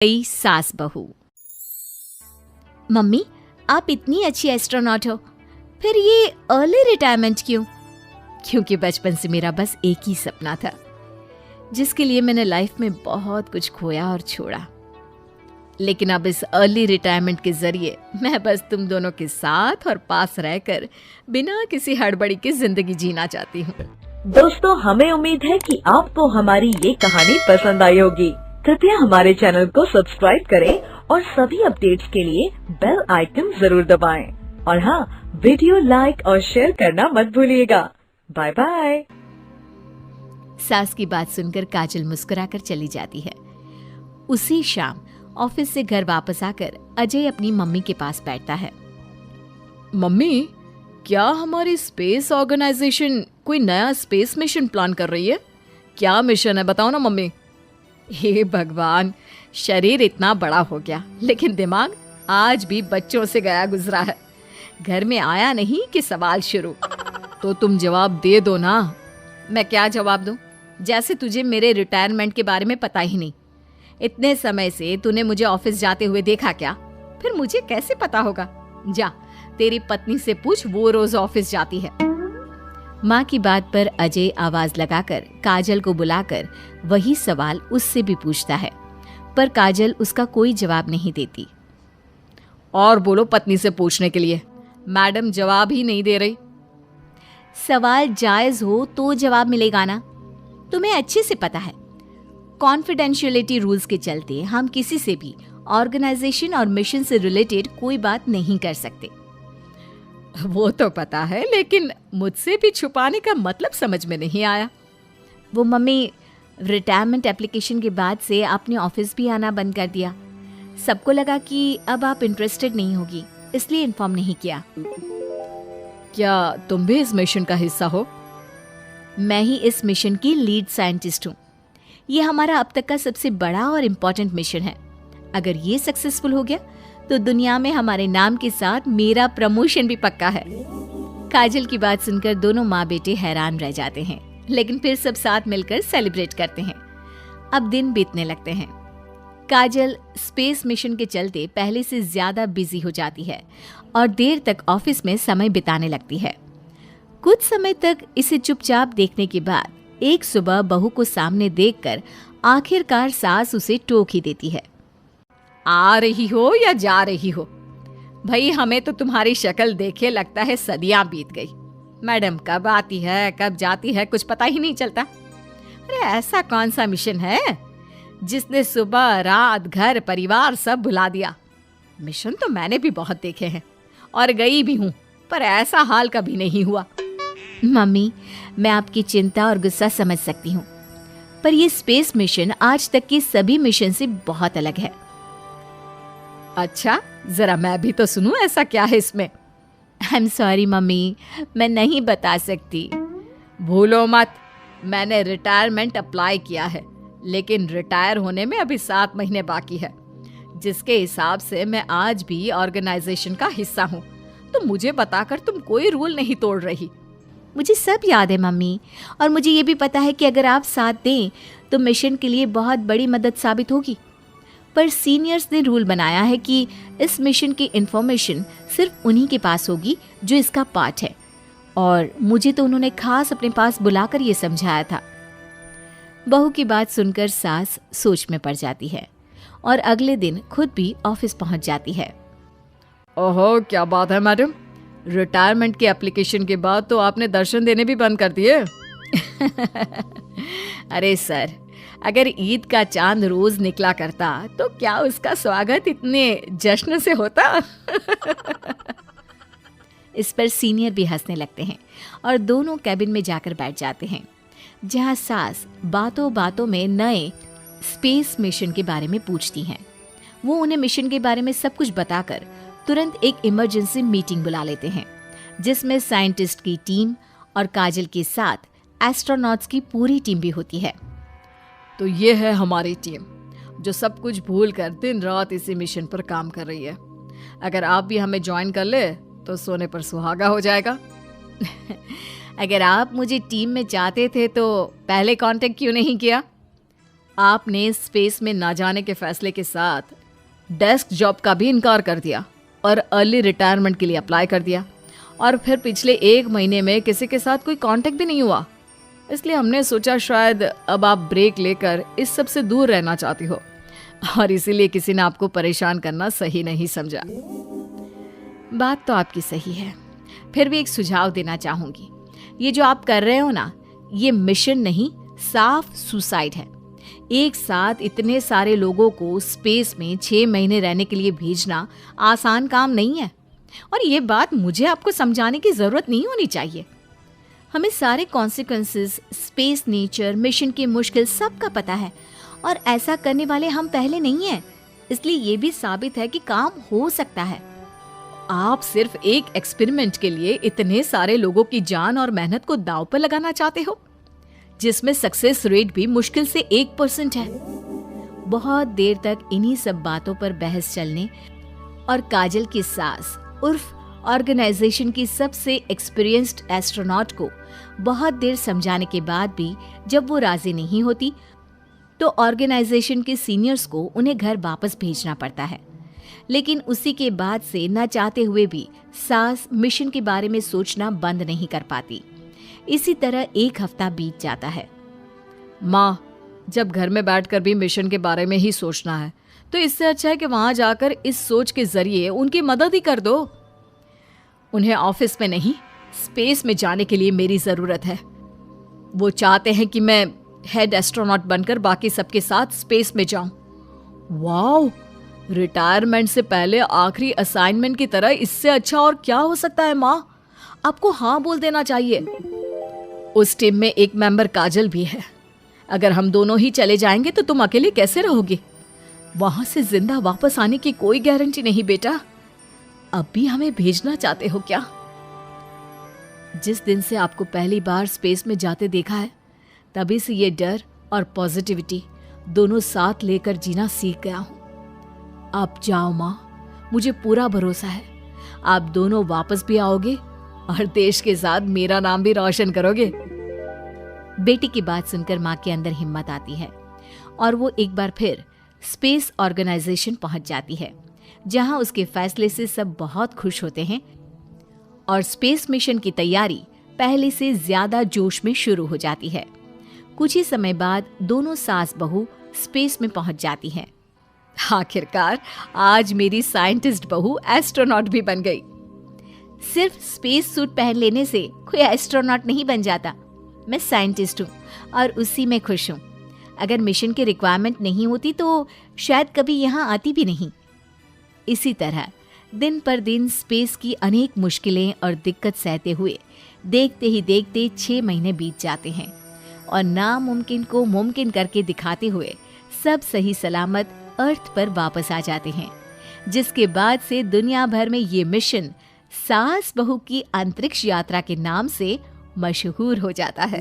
कई सास बहू। मम्मी, आप इतनी अच्छी एस्ट्रोनॉट हो, फिर ये अर्ली रिटायरमेंट क्यों? क्योंकि बचपन से मेरा बस एक ही सपना था, जिसके लिए मैंने लाइफ में बहुत कुछ खोया और छोड़ा। लेकिन अब इस अर्ली रिटायरमेंट के जरिए मैं बस तुम दोनों के साथ और पास रहकर बिना किसी हड़बड़ी की जिंदगी जीना चाहती हूँ। दोस्तों, हमें उम्मीद है कि आपको हमारी ये कहानी पसंद आई होगी। कृपया हमारे चैनल को सब्सक्राइब करें और सभी अपडेट्स के लिए बेल आइकन जरूर दबाएं। और हाँ, वीडियो लाइक और शेयर करना मत भूलिएगा। Bye bye. सास की बात सुनकर काजल मुस्कुराकर चली जाती है। उसी शाम ऑफिस से घर वापस आकर अजय अपनी मम्मी के पास बैठता है। मम्मी, क्या हमारी स्पेस ऑर्गेनाइजेशन कोई नया स्पेस मिशन प्लान कर रही है? क्या मिशन है, बताओ ना मम्मी। हे भगवान, शरीर इतना बड़ा हो गया लेकिन दिमाग आज भी बच्चों से गया गुजरा है। घर में आया नहीं कि सवाल शुरू। तो तुम जवाब दे दो ना। मैं क्या जवाब दूं? जैसे तुझे मेरे रिटायरमेंट के बारे में पता ही नहीं। इतने समय से तूने मुझे ऑफिस जाते हुए देखा क्या? फिर मुझे कैसे पता होगा? जा, तेरी पत्नी से पूछ, वो रोज ऑफिस जाती है। माँ की बात पर अजय आवाज लगाकर काजल को बुलाकर वही सवाल उससे भी पूछता है, पर काजल उसका कोई जवाब नहीं देती। और बोलो पत्नी से पूछने के लिए, मैडम जवाब ही नहीं दे रही। सवाल जायज हो तो जवाब मिलेगा ना, तुम्हें अच्छे से पता है। कॉन्फिडेंशियलिटी रूल्स के चलते हम किसी से भी ऑर्गेनाइजेशन और मिशन से रिलेटेड कोई बात नहीं कर सकते। वो तो पता है, लेकिन मुझसे भी छुपाने का मतलब समझ में नहीं आया। वो मम्मी, रिटायरमेंट एप्लीकेशन के बाद से आपने ऑफिस भी आना बंद कर दिया। सबको लगा कि अब आप इंटरेस्टेड नहीं होगी, इसलिए इन्फॉर्म नहीं किया। क्या तुम भी इस मिशन का हिस्सा हो? मैं ही इस मिशन की लीड साइंटिस्ट हूँ। ये हमारा अब तक का सबसे बड़ा और इम्पोर्टेंट मिशन है। अगर ये सक्सेसफुल हो गया तो दुनिया में हमारे नाम के साथ मेरा प्रमोशन भी पक्का है। काजल की बात सुनकर दोनों माँ बेटे हैरान रह जाते हैं, लेकिन फिर सब साथ मिलकर सेलिब्रेट करते हैं। अब दिन बीतने लगते हैं। काजल स्पेस मिशन के चलते पहले से ज्यादा बिजी हो जाती है और देर तक ऑफिस में समय बिताने लगती है। कुछ समय तक इसे चुपचाप देखने के बाद एक सुबह बहू को सामने देखकर आखिरकार सास उसे टोक ही देती है। आ रही हो या जा रही हो? भाई, हमें तो तुम्हारी शक्ल देखे लगता है सदियां बीत गई। मैडम कब आती है कब जाती है कुछ पता ही नहीं चलता। अरे ऐसा कौन सा मिशन है जिसने सुबह रात घर परिवार सब भुला दिया? मिशन तो मैंने भी बहुत देखे हैं और गई भी हूँ, पर ऐसा हाल कभी नहीं हुआ। मम्मी, मैं आपकी चिंता और गुस्सा समझ सकती हूँ, पर ये स्पेस मिशन आज तक के सभी मिशन से बहुत अलग है। अच्छा, जरा मैं भी तो सुनूं, ऐसा क्या है इसमें? आई एम सॉरी मम्मी, मैं नहीं बता सकती। भूलो मत, मैंने रिटायरमेंट अप्लाई किया है, लेकिन रिटायर होने में अभी 7 महीने बाकी है, जिसके हिसाब से मैं आज भी ऑर्गेनाइजेशन का हिस्सा हूँ। तो मुझे बताकर तुम कोई रूल नहीं तोड़ रही। मुझे सब याद है मम्मी, और मुझे ये भी पता है कि अगर आप साथ दें तो मिशन के लिए बहुत बड़ी मदद साबित होगी। पर सीनियर्स ने रूल बनाया है कि इस मिशन की इंफॉर्मेशन सिर्फ उन्हीं के पास होगी जो इसका पार्ट है, और मुझे तो उन्होंने खास अपने पास बुलाकर ये समझाया था। बहू की बात सुनकर सास सोच में पड़ जाती है और अगले दिन खुद भी ऑफिस पहुंच जाती है। ओहो, क्या बात है मैडम, रिटायरमेंट के एप्लीकेशन के बाद तो आपने दर्शन देने भी बंद कर दिए। अरे सर, अगर ईद का चांद रोज निकला करता तो क्या उसका स्वागत इतने जश्न से होता? इस पर सीनियर भी हंसने लगते हैं और दोनों कैबिन में जाकर बैठ जाते हैं, जहां सास बातों बातों में नए स्पेस मिशन के बारे में पूछती हैं। वो उन्हें मिशन के बारे में सब कुछ बताकर तुरंत एक इमरजेंसी मीटिंग बुला लेते हैं, जिसमें साइंटिस्ट की टीम और काजल के साथ एस्ट्रोनॉट्स की पूरी टीम भी होती है। तो ये है हमारी टीम, जो सब कुछ भूल कर दिन रात इसी मिशन पर काम कर रही है। अगर आप भी हमें ज्वाइन कर ले तो सोने पर सुहागा हो जाएगा। अगर आप मुझे टीम में चाहते थे तो पहले कांटेक्ट क्यों नहीं किया? आपने स्पेस में ना जाने के फैसले के साथ डेस्क जॉब का भी इनकार कर दिया और अर्ली रिटायरमेंट के लिए अप्लाई कर दिया, और फिर पिछले 1 महीने में किसी के साथ कोई कांटेक्ट भी नहीं हुआ। इसलिए हमने सोचा शायद अब आप ब्रेक लेकर इस सब से दूर रहना चाहती हो, और इसीलिए किसी ने आपको परेशान करना सही नहीं समझा। बात तो आपकी सही है, फिर भी एक सुझाव देना चाहूंगी। ये जो आप कर रहे हो ना, ये मिशन नहीं, साफ सुसाइड है। एक साथ इतने सारे लोगों को स्पेस में 6 महीने रहने के लिए भेजना आसान काम नहीं है, और ये बात मुझे आपको समझाने की जरूरत नहीं होनी चाहिए। हमें सारे कॉन्सिक्वेंसेस, स्पेस, नेचर, मिशन की मुश्किल सबका पता है, और ऐसा करने वाले हम पहले नहीं हैं। इसलिए ये भी साबित है कि काम हो सकता है। आप सिर्फ एक एक्सपेरिमेंट के लिए इतने सारे लोगों की जान और मेहनत को दांव पर लगाना चाहते हो, जिसमें सक्सेस रेट भी मुश्किल से 1% है। बहुत देर तक इन्हीं सब बातों पर बहस चलने और काजल की सास उर्फ ऑर्गेनाइजेशन की सबसे एक्सपीरियंस्ड एस्ट्रोनॉट को बहुत देर समझाने के बाद भी जब वो राजी नहीं होती, तो ऑर्गेनाइजेशन के सीनियर्स को उन्हें घर वापस भेजना पड़ता है। लेकिन उसी के बाद से न चाहते हुए भी सास मिशन के बारे में सोचना बंद नहीं कर पाती। इसी तरह 1 हफ्ता बीत जाता है। माँ, जब घर में बैठकर भी मिशन के बारे में ही सोचना है, तो इससे अच्छा है कि वहां जाकर इस सोच के जरिए उनकी मदद ही कर दो। उन्हें ऑफिस में नहीं, स्पेस में जाने के लिए मेरी जरूरत है। वो चाहते हैं कि मैं हेड एस्ट्रोनॉट बनकर बाकी सबके साथ स्पेस में जाऊं। वाओ, रिटायरमेंट से पहले आखिरी असाइनमेंट की तरह इससे अच्छा और क्या हो सकता है। माँ, आपको हाँ बोल देना चाहिए। उस टीम में एक मेंबर काजल भी है। अगर हम दोनों ही चले जाएंगे तो तुम अकेले कैसे रहोगी? वहां से जिंदा वापस आने की कोई गारंटी नहीं बेटा। अब भी हमें भेजना चाहते हो क्या? जिस दिन से आपको पहली बार स्पेस में जाते देखा है, तभी से ये डर और पॉजिटिविटी दोनों साथ लेकर जीना सीख गया हूं। आप जाओ माँ, मुझे पूरा भरोसा है आप दोनों वापस भी आओगे और देश के साथ मेरा नाम भी रोशन करोगे। बेटी की बात सुनकर माँ के अंदर हिम्मत आती है और वो एक बार फिर स्पेस ऑर्गेनाइजेशन पहुंच जाती है, जहां उसके फैसले से सब बहुत खुश होते हैं और स्पेस मिशन की तैयारी पहले से ज्यादा जोश में शुरू हो जाती है। कुछ ही समय बाद दोनों सास बहू स्पेस में पहुंच जाती हैं। आखिरकार आज मेरी साइंटिस्ट बहू एस्ट्रोनॉट भी बन गई। सिर्फ स्पेस सूट पहन लेने से कोई एस्ट्रोनॉट नहीं बन जाता। मैं साइंटिस्ट हूँ और उसी में खुश हूँ। अगर मिशन की रिक्वायरमेंट नहीं होती तो शायद कभी यहाँ आती भी नहीं। इसी तरह दिन पर दिन स्पेस की अनेक मुश्किलें और दिक्कत सहते हुए देखते ही देखते 6 महीने बीत जाते हैं और नामुमकिन को मुमकिन करके दिखाते हुए सब सही सलामत अर्थ पर वापस आ जाते हैं, जिसके बाद से दुनिया भर में ये मिशन सास बहू की अंतरिक्ष यात्रा के नाम से मशहूर हो जाता है।